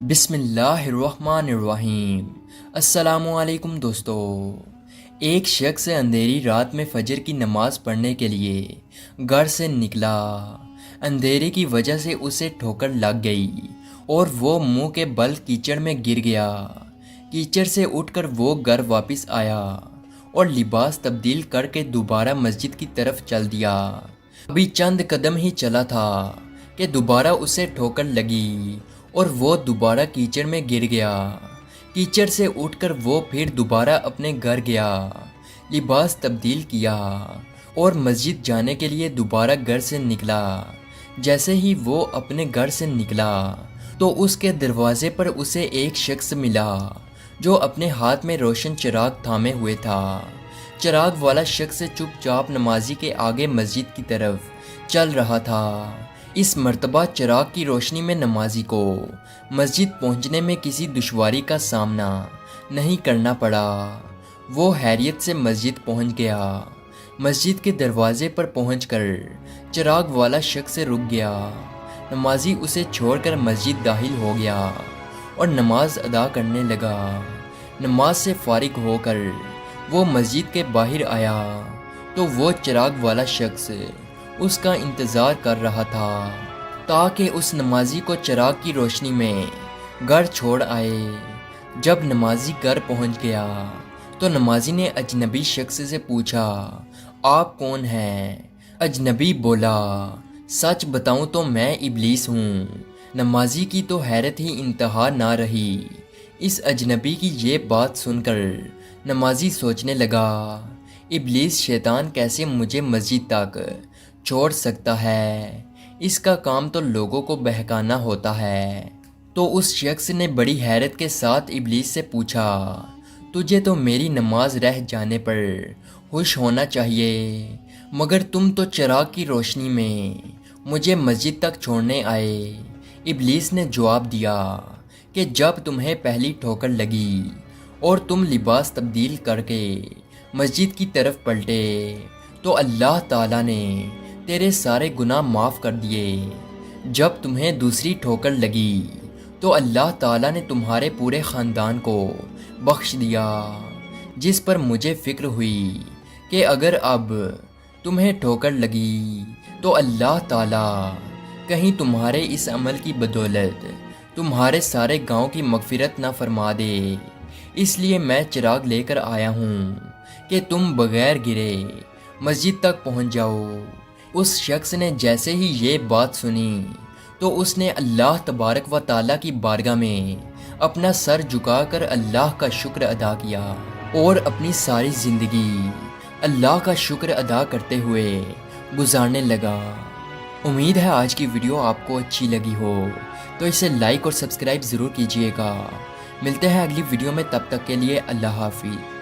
بسم اللہ الرحمن الرحیم۔ السلام علیکم دوستو۔ ایک شخص اندھیری رات میں فجر کی نماز پڑھنے کے لیے گھر سے نکلا۔ اندھیرے کی وجہ سے اسے ٹھوکر لگ گئی اور وہ منہ کے بل کیچڑ میں گر گیا۔ کیچڑ سے اٹھ کر وہ گھر واپس آیا اور لباس تبدیل کر کے دوبارہ مسجد کی طرف چل دیا۔ ابھی چند قدم ہی چلا تھا کہ دوبارہ اسے ٹھوکر لگی اور وہ دوبارہ کیچڑ میں گر گیا۔ کیچڑ سے اٹھ کر وہ پھر دوبارہ اپنے گھر گیا، لباس تبدیل کیا اور مسجد جانے کے لیے دوبارہ گھر سے نکلا۔ جیسے ہی وہ اپنے گھر سے نکلا تو اس کے دروازے پر اسے ایک شخص ملا جو اپنے ہاتھ میں روشن چراغ تھامے ہوئے تھا۔ چراغ والا شخص چپ چاپ نمازی کے آگے مسجد کی طرف چل رہا تھا۔ اس مرتبہ چراغ کی روشنی میں نمازی کو مسجد پہنچنے میں کسی دشواری کا سامنا نہیں کرنا پڑا۔ وہ خیریت سے مسجد پہنچ گیا۔ مسجد کے دروازے پر پہنچ کر چراغ والا شخص رک گیا۔ نمازی اسے چھوڑ کر مسجد داخل ہو گیا اور نماز ادا کرنے لگا۔ نماز سے فارغ ہو کر وہ مسجد کے باہر آیا تو وہ چراغ والا شخص اس کا انتظار کر رہا تھا تاکہ اس نمازی کو چراغ کی روشنی میں گھر چھوڑ آئے۔ جب نمازی گھر پہنچ گیا تو نمازی نے اجنبی شخص سے پوچھا، آپ کون ہیں؟ اجنبی بولا، سچ بتاؤں تو میں ابلیس ہوں۔ نمازی کی تو حیرت ہی انتہا نہ رہی۔ اس اجنبی کی یہ بات سن کر نمازی سوچنے لگا، ابلیس شیطان کیسے مجھے مسجد تک چھوڑ سکتا ہے؟ اس کا کام تو لوگوں کو بہکانا ہوتا ہے۔ تو اس شخص نے بڑی حیرت کے ساتھ ابلیس سے پوچھا، تجھے تو میری نماز رہ جانے پر خوش ہونا چاہیے، مگر تم تو چراغ کی روشنی میں مجھے مسجد تک چھوڑنے آئے۔ ابلیس نے جواب دیا کہ جب تمہیں پہلی ٹھوکر لگی اور تم لباس تبدیل کر کے مسجد کی طرف پلٹے تو اللہ تعالیٰ نے تیرے سارے گناہ معاف کر دیے۔ جب تمہیں دوسری ٹھوکر لگی تو اللہ تعالیٰ نے تمہارے پورے خاندان کو بخش دیا، جس پر مجھے فکر ہوئی کہ اگر اب تمہیں ٹھوکر لگی تو اللہ تعالیٰ کہیں تمہارے اس عمل کی بدولت تمہارے سارے گاؤں کی مغفرت نہ فرما دے۔ اس لیے میں چراغ لے کر آیا ہوں کہ تم بغیر گرے مسجد تک پہنچ جاؤ۔ اس شخص نے جیسے ہی یہ بات سنی تو اس نے اللہ تبارک و تعالیٰ کی بارگاہ میں اپنا سر جھکا کر اللہ کا شکر ادا کیا اور اپنی ساری زندگی اللہ کا شکر ادا کرتے ہوئے گزارنے لگا۔ امید ہے آج کی ویڈیو آپ کو اچھی لگی ہو تو اسے لائک اور سبسکرائب ضرور کیجیے گا۔ ملتے ہیں اگلی ویڈیو میں، تب تک کے لیے اللہ حافظ۔